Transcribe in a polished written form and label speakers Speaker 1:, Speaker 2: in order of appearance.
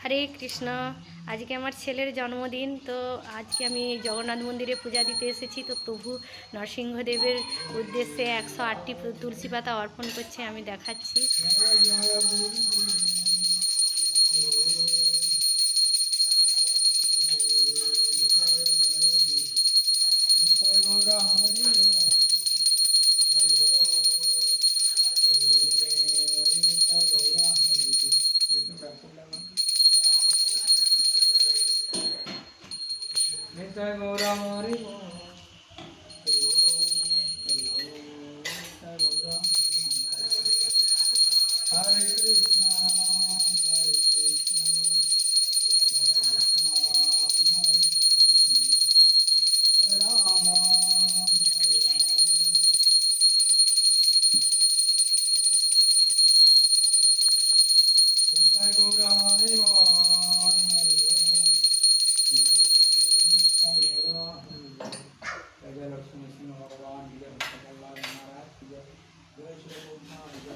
Speaker 1: হরে কৃষ্ণ। আজকে আমার ছেলের জন্মদিন, তো আজকে আমি জগন্নাথ মন্দিরে পূজা দিতে এসেছি। তো প্রভু নরসিংহদেবের উদ্দেশ্যে 108টি তুলসী পাতা অর্পণ করছে, আমি দেখাচ্ছি।
Speaker 2: নিতাই গৌরা হরি হরে কৃষ্ণ হরে কৃষ্ণ হরে রাম হরে রাম। নিতাই গৌরা হরি হরি नित्य गौरा जय लक्ष्मी सिंह भगवान जय भगवान महाराज की जय जय श्री गोपाल जय